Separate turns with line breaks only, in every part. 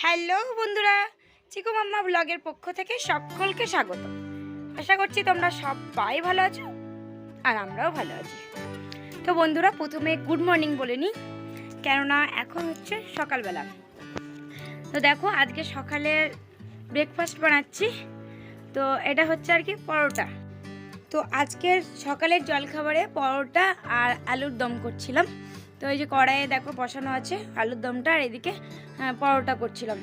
Hello বন্ধুরা, চিকু মাম্মা ব্লগের পক্ষ থেকে সকলকে স্বাগত। আশা করছি তোমরা সবাই ভালো আছো আর আমরাও ভালো আছি। তো বন্ধুরা, প্রথমে গুড মর্নিং বলে নিই, কেননা এখন হচ্ছে সকালবেলা। তো দেখো, আজকে সকালের ব্রেকফাস্ট বানাচ্ছি। তো এটা হচ্ছে আর কি পরোটা। তো আজকের সকালের জলখাবারে পরোটা আর আলুর দম করছিলাম। তো এই যে কড়াইয়ে দেখো বসানো আছে আলুর দমটা, আর এদিকে পরোটা করছিলাম।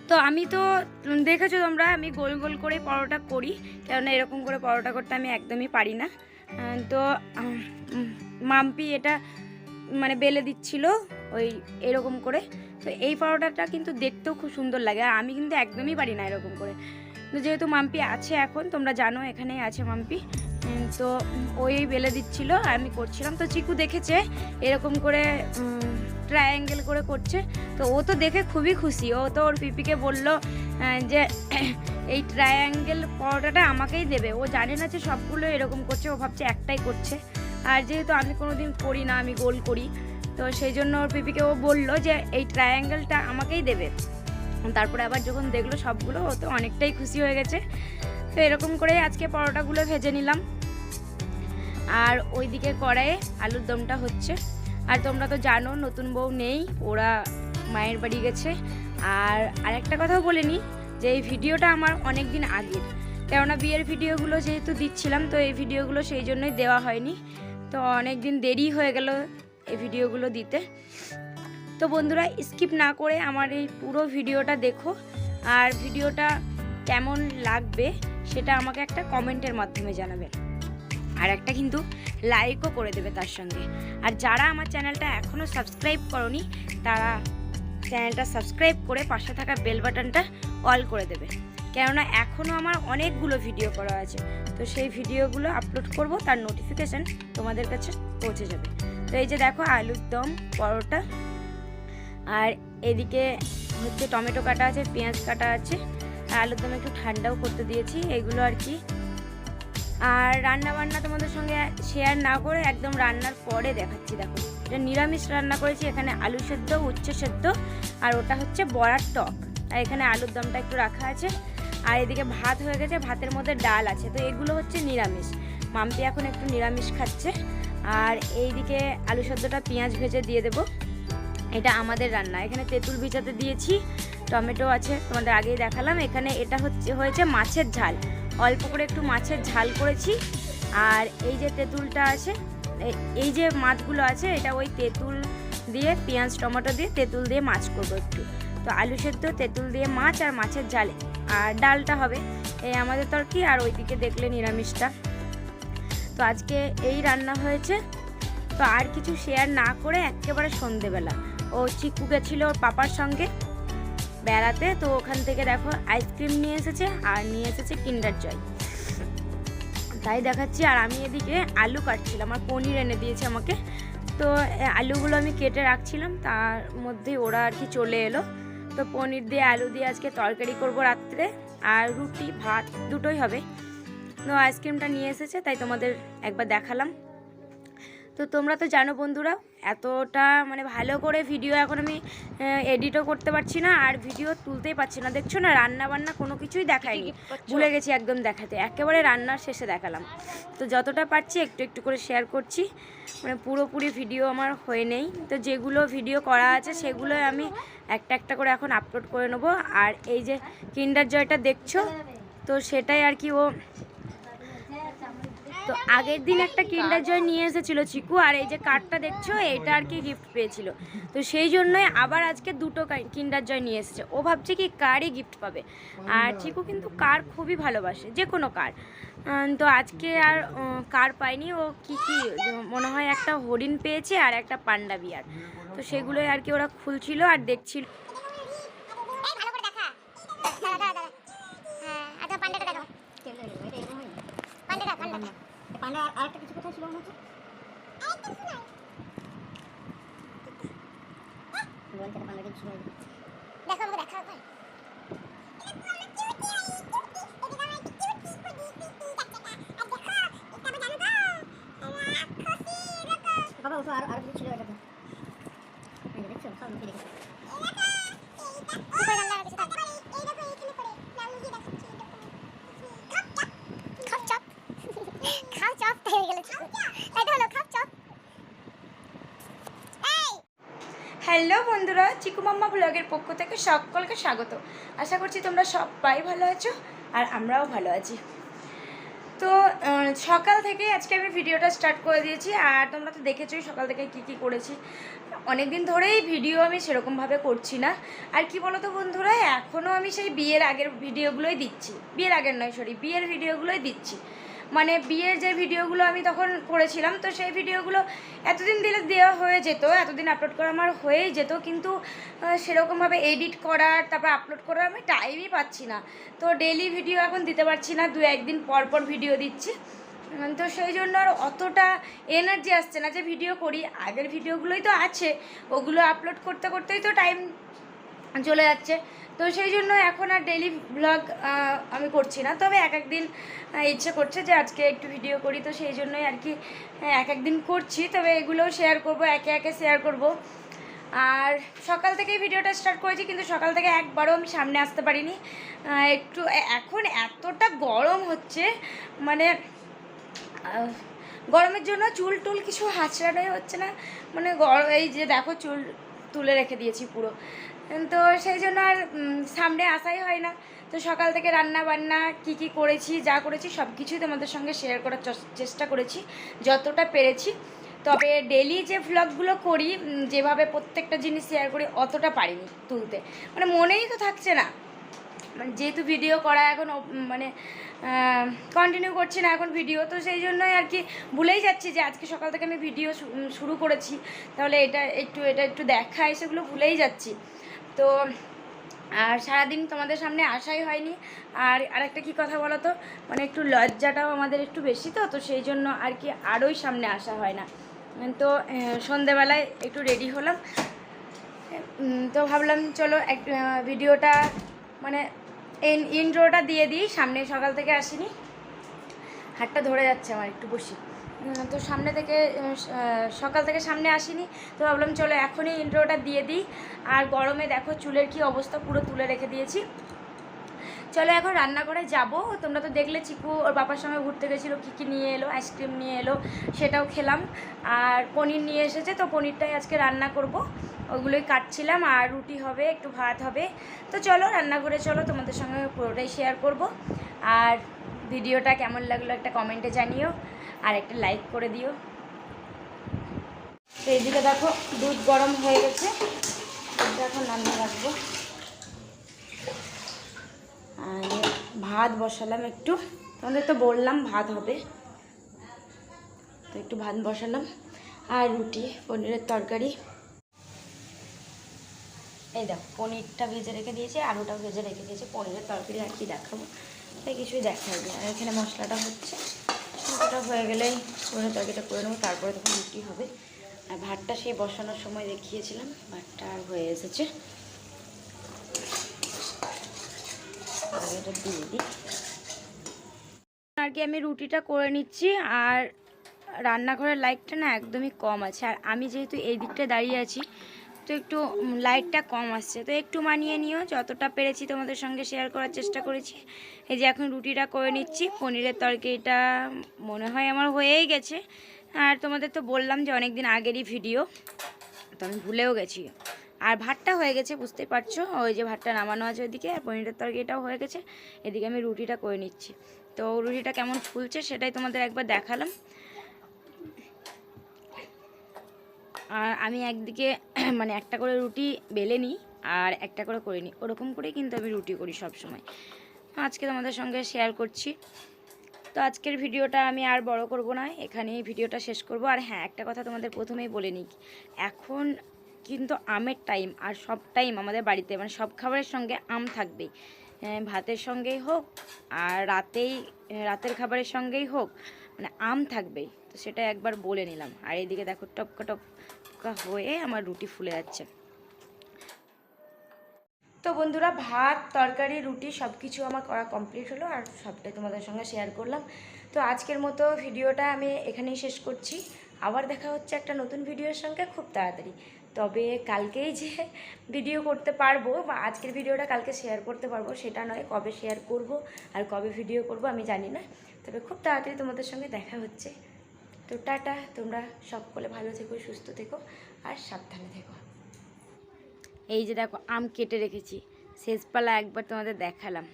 তো আমি তো দেখেছো তোমরা, আমি গোল গোল করে পরোটা করি, কেননা এরকম করে পরোটা করতে আমি একদমই পারি না। তো মাম্পি এটা মানে বেলে দিচ্ছিল ওই এরকম করে। তো এই পরোটাটা কিন্তু দেখতেও খুব সুন্দর লাগে, আর আমি কিন্তু একদমই পারি না এরকম করে। তো যেহেতু মাম্পি আছে এখন, তোমরা জানো এখানেই আছে মাম্পি, তো ওই বেলে দিচ্ছিল আর আমি করছিলাম। তো চিকু দেখেছে এরকম করে ট্রায়াঙ্গেল করে করছে, তো ও তো দেখে খুবই খুশি। ও তো ওর পিপিকে বললো যে এই ট্রায়াঙ্গেল পরোটাটা আমাকেই দেবে। ও জানে না যে সবগুলো এরকম করছে, ও ভাবছে একটাই করছে। আর যেহেতু আমি কোনোদিন করি না, আমি গোল করি, তো সেই জন্য ওর পিপিকে ও বললো যে এই ট্রায়াঙ্গেলটা আমাকেই দেবে। তারপরে আবার যখন দেখলো সবগুলো, ও তো অনেকটাই খুশি হয়ে গেছে। তো এরকম করে আজকে পরোটাগুলো ভেজে নিলাম, আর ওইদিকে কড়াইয়ে আলুর দমটা হচ্ছে। আর তোমরা তো জানো নতুন বউ নেই, ওরা মায়ের বাড়ি গেছে। আর আরেকটা কথাও বলে নিই যে এই ভিডিওটা আমার অনেক দিন আগের, কেননা বিয়ের ভিডিওগুলো যেহেতু দিচ্ছিলাম, তো এই ভিডিওগুলো সেই জন্যই দেওয়া হয়নি। তো অনেক দিন দেরি হয়ে গেল এই ভিডিওগুলো দিতে। তো বন্ধুরা, স্কিপ না করে আমার এই পুরো ভিডিওটা দেখো, আর ভিডিওটা কেমন লাগবে সেটা আমাকে একটা কমেন্টের মাধ্যমে জানাবে, আর একটা কিন্তু লাইকও করে দেবে তার সঙ্গে। আর যারা আমার চ্যানেলটা এখনও সাবস্ক্রাইব করনি, তারা চ্যানেলটা সাবস্ক্রাইব করে পাশে থাকা বেল বাটনটা অল করে দেবে, কেননা এখনও আমার অনেকগুলো ভিডিও করা আছে। তো সেই ভিডিওগুলো আপলোড করব, তার নোটিফিকেশান তোমাদের কাছে পৌঁছে যাবে। তো এই যে দেখো আলুর দম, পরোটা, আর এদিকে হচ্ছে টমেটো কাটা আছে, পেঁয়াজ কাটা আছে, আর আলুর দম একটু ঠান্ডাও করতে দিয়েছি, এগুলো আর কি। আর রান্না বান্না তোমাদের সঙ্গে শেয়ার না করে একদম রান্নার পরে দেখাচ্ছি। দেখো, এটা নিরামিষ রান্না করেছি, এখানে আলু সেদ্ধ, উচ্ছে সেদ্ধ, আর ওটা হচ্ছে বড়ার টক, আর এখানে আলুর দমটা একটু রাখা আছে। আর এদিকে ভাত হয়ে গেছে, ভাতের মধ্যে ডাল আছে। তো এগুলো হচ্ছে নিরামিষ, মাম্পি এখন একটু নিরামিষ খাচ্ছে। আর এইদিকে আলু সেদ্ধটা পেঁয়াজ ভেজে দিয়ে দেবো, এটা আমাদের রান্না। এখানে তেঁতুল ভিজাতে দিয়েছি, টমেটো আছে, তোমাদের আগেই দেখালাম। এখানে এটা হয়েছে মাছের ঝাল, অল্প করে একটু মাছের ঝাল করেছি। আর এই যে তেঁতুলটা আছে, এই যে মাছগুলো আছে, এটা ওই তেঁতুল দিয়ে, পেঁয়াজ টমেটো দিয়ে তেঁতুল দিয়ে মাছ করবো একটু। তো আলু সেদ্ধ, তেঁতুল দিয়ে মাছ, আর মাছের ঝাল, আর ডালটা হবে এই আমাদের তরকি। আর ওইদিকে দেখলে নিরামিষটা। তো আজকে এই রান্না হয়েছে। তো আর কিছু শেয়ার না করে একেবারে সন্ধেবেলা ও চিকু গেছিলো ওর পাপার সঙ্গে বেড়াতে। তো ওখান থেকে দেখো আইসক্রিম নিয়ে এসেছে, আর নিয়ে এসেছে কিন্ডার জয়, তাই দেখাচ্ছি। আর আমি এদিকে আলু কাটছিলাম, আর পনির এনে দিয়েছে আমাকে। তো আলুগুলো আমি কেটে রাখছিলাম, তার মধ্যে ওরা আর কি চলে এলো। তো পনির দিয়ে আলু দিয়ে আজকে তরকারি করব রাত্রে, আর রুটি ভাত দুটোই হবে। তো আইসক্রিমটা নিয়ে এসেছে, তাই তোমাদের একবার দেখালাম। তো তোমরা তো জানো বন্ধুরা, এতটা মানে ভালো করে ভিডিও এখন আমি এডিটও করতে পারছি না, আর ভিডিও তুলতেই পারছি না। দেখছো না, রান্না বান্না কোনো কিছুই দেখাইনি, ভুলে গেছি একদম দেখাতে, একেবারে রান্নার শেষে দেখালাম। তো যতটা পারছি একটু একটু করে শেয়ার করছি, মানে পুরোপুরি ভিডিও আমার হয়ে নেই। তো যেগুলো ভিডিও করা আছে সেগুলো আমি একটা একটা করে এখন আপলোড করে নেবো। আর এই যে কিন্ডার জয়টা দেখছো, তো সেটাই আর কি ও, তো আগের দিন একটা কিন্ডার জয় নিয়ে এসেছিলো চিকু, আর এই যে কার্ডটা দেখছো এটা আর কি গিফট পেয়েছিল। তো সেই জন্যই আবার আজকে দুটো কিন্ডার জয় নিয়ে এসেছে। ও ভাবছে কি কারই গিফট পাবে, আর চিকু কিন্তু কার খুবই ভালোবাসে, যে কোনো কার। তো আজকে আর কার পায়নি, ও কি মনে হয় একটা হরিণ পেয়েছে আর একটা পান্ডা বিয়ার। তো সেগুলোই আর কি ওরা খুলছিল আর দেখছিল।
পান্ডা আরেকটা কিছু কোথায় ছিল মনে হচ্ছে, পান্ডা কিছু দেখো আমাকে দেখা হয়। বাবা ওটা আর কিছু ছিল, এটা তো দেখছো সব লুকিয়ে রেখেছে।
বন্ধুরা, চিকু মাম্মা ব্লগের পক্ষ থেকে সকলকে স্বাগত। আশা করছি তোমরা সবাই ভালো আছো আর আমরাও ভালো আছি। তো সকাল থেকে আজকে আমি ভিডিওটা স্টার্ট করে দিয়েছি আর তোমরা তো দেখেছোই সকাল থেকে কি করেছি। অনেক দিন ধরেই ভিডিও আমি সেরকমভাবে করছি না। আর কি বলো তো বন্ধুরা, এখনও আমি সেই বিয়ের আগের ভিডিওগুলোই দিচ্ছি। বিয়ের ভিডিওগুলোই দিচ্ছি। মানে বিয়ের যে ভিডিওগুলো আমি তখন করেছিলাম, তো সেই ভিডিওগুলো এতদিন দিলে দেওয়া হয়ে যেত, এতদিন আপলোড করা আমার হয়েই যেত, কিন্তু সেরকমভাবে এডিট করার তারপর আপলোড করার আমি টাইমই পাচ্ছি না। তো ডেইলি ভিডিও এখন দিতে পারছি না, 2-1 দিন পর পর ভিডিও দিচ্ছি। তো সেই জন্য আর অতটা এনার্জি আসছে না যে ভিডিও করি। আগের ভিডিওগুলোই তো আছে, ওগুলো আপলোড করতে করতেই তো টাইম চলে যাচ্ছে। তো সেই জন্য এখন আর ডেইলি ব্লগ আমি করছি না। তবে এক একদিন ইচ্ছে করছে যে আজকে একটু ভিডিও করি, তো সেই জন্যই আর কি এক একদিন করছি। তবে এগুলোও শেয়ার করব, একে একে শেয়ার করব। আর সকাল থেকেই ভিডিওটা স্টার্ট করেছি, কিন্তু সকাল থেকে একবারও আমি সামনে আসতে পারিনি। একটু এখন এতটা গরম হচ্ছে, মানে গরমের জন্য চুল টুল কিছু হাঁচড়ানোই হচ্ছে না। মানে এই যে দেখো, চুল তুলে রেখে দিয়েছি পুরো। তো সেই জন্য আর সামনে আসাই হয় না। তো সকাল থেকে রান্না বান্না কি করেছি, যা করেছি সব কিছুই তোমাদের সঙ্গে শেয়ার করার চেষ্টা করেছি যতটা পেরেছি। তবে ডেলি যে ভ্লগগুলো করি, যেভাবে প্রত্যেকটা জিনিস শেয়ার করি, অতটা পারিনি তুলতে। মানে মনেই তো থাকছে না। মানে যেহেতু ভিডিও করা এখন মানে কন্টিনিউ করছি না এখন ভিডিও, তো সেই জন্যই আর কি ভুলেই যাচ্ছি যে আজকে সকাল থেকে আমি ভিডিও শুরু করেছি, তাহলে এটা একটু দেখাই, সেগুলো ভুলেই যাচ্ছি। তো আর সারাদিন তোমাদের সামনে আসাই হয়নি। আর আরেকটা কী কথা বলো তো, মানে একটু লজ্জাটাও আমাদের একটু বেশি, তো সেই জন্য আর কি আরোই সামনে আসা হয় না। তো সন্ধেবেলায় একটু রেডি হলাম, তো ভাবলাম চলো ভিডিওটা মানে ইন্ট্রোটা দিয়ে দিই। সামনে সকাল থেকে আসিনি, হাতটা ধরে যাচ্ছে আমার, একটু বসি। তো সামনে থেকে সকাল থেকে সামনে আসিনি, তো ভাবলাম চলো এখনই ইন্ট্রোটা দিয়ে দিই। আর গরমে দেখো চুলের কি অবস্থা, পুরো তুলে রেখে দিয়েছি। চলো এখন রান্নাঘরে যাব। তোমরা তো দেখলে চিকু ওর বাবার সঙ্গে ঘুরতে গেছিলো, কী নিয়ে এলো, আইসক্রিম নিয়ে এলো, সেটাও খেলাম। আর পনির নিয়ে এসেছে, তো পনিরটাই আজকে রান্না করব, ওগুলোই কাটছিলাম। আর রুটি হবে, একটু ভাত হবে। তো চলো রান্নাঘরে চলো, তোমাদের সঙ্গে পুরোটাই শেয়ার করব। আর ভিডিওটা কেমন লাগলো একটা কমেন্টে জানিও, আর একটা লাইক করে দিও। তো এইদিকে দেখো দুধ গরম হয়ে গেছে, এখন রান্না রাখবো। আর ভাত বসালাম একটু, তোমাদের তো বললাম ভাত হবে, তো একটু ভাত বসালাম। আর রুটি, পনিরের তরকারি। এই দেখো পনিরটা ভেজে রেখে দিয়েছি, আলুটাও ভেজে রেখে দিয়েছি। পনিরের তরকারি আর কি দেখাবো, তাই কিছুই দেখাবো। আর এখানে মশলাটা হচ্ছে, মশলাটা হয়ে গেলেই পনিরের তরকারিটা করে নেবো, তারপরে তখন রুটি হবে। আর ভাতটা সেই বসানোর সময় দেখিয়েছিলাম, ভাতটা আর হয়ে এসেছে। আর এটা দিয়ে দিই আর কি, আমি রুটিটা করে নিচ্ছি। আর রান্নাঘরের লাইটটা না একদমই কম আছে, আর আমি যেহেতু এই দিকটা দাঁড়িয়ে আছি, তো একটু লাইটটা কম আসছে, তো একটু মানিয়ে নিও। যতটা পেরেছি তোমাদের সঙ্গে শেয়ার করার চেষ্টা করেছি। এই যে এখন রুটিটা করে নিচ্ছি, পনিরের তরকারিটা মনে হয় আমার হয়েই গেছে। আর তোমাদের তো বললাম যে অনেক দিন আগেরই ভিডিও, তো আমি ভুলেও গেছি। আর ভাতটা হয়ে গেছে, বুঝতেই পারছো, ওই যে ভাতটা নামানো আছে ওইদিকে, আর পনিরের তরকারিটাও হয়ে গেছে। এদিকে আমি রুটিটা করে নিচ্ছি। তো রুটিটা কেমন ফুলছে সেটাই তোমাদের একবার দেখালাম। আর আমি একদিকে মানে একটা করে রুটি বেলে নিই আর একটা করে নিই, ওরকম করেই কিন্তু আমি রুটি করি সব সময়। আজকে তোমাদের সঙ্গে শেয়ার করছি। তো আজকের ভিডিওটা আমি আর বড় করব না, এখানেই ভিডিওটা শেষ করব। আর হ্যাঁ, একটা কথা তোমাদের প্রথমেই বলে নিই, এখন কিন্তু আমের টাইম, আর সব টাইম আমাদের বাড়িতে মানে সব খাবারের সঙ্গে আম থাকবেই। ভাতের সঙ্গেই হোক আর রাতের খাবারের সঙ্গেই হোক, মানে আম থাকবেই। তো সেটা একবার বলে নিলাম। আর এইদিকে দেখো টপকা টপকা হয়ে আমার রুটি ফুলে যাচ্ছে। তো বন্ধুরা, ভাত তরকারি রুটি সব কিছু আমার করা কমপ্লিট হলো, আর সবটাই তোমাদের সঙ্গে শেয়ার করলাম। তো আজকের মতো ভিডিওটা আমি এখানেই শেষ করছি। আবার দেখা হচ্ছে একটা নতুন ভিডিওর সঙ্গে খুব তাড়াতাড়ি। তবে কালকেই যে ভিডিও করতে পারবো বা আজকের ভিডিওটা কালকে শেয়ার করতে পারবো সেটা নয়, কবে শেয়ার করব আর কবে ভিডিও করব আমি জানি না। তবে খুব তাড়াতাড়ি তোমাদের সঙ্গে দেখা হচ্ছে। তো টাটা, তোমরা সকলে ভালো থেকো, সুস্থ থেকো আর সাবধানে থেকো। এই যে দেখো আম কেটে রেখেছি, শেষপালা একবার তোমাদের দেখালাম।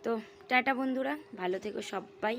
তো টাটা বন্ধুরা, ভালো থেকো সবাই।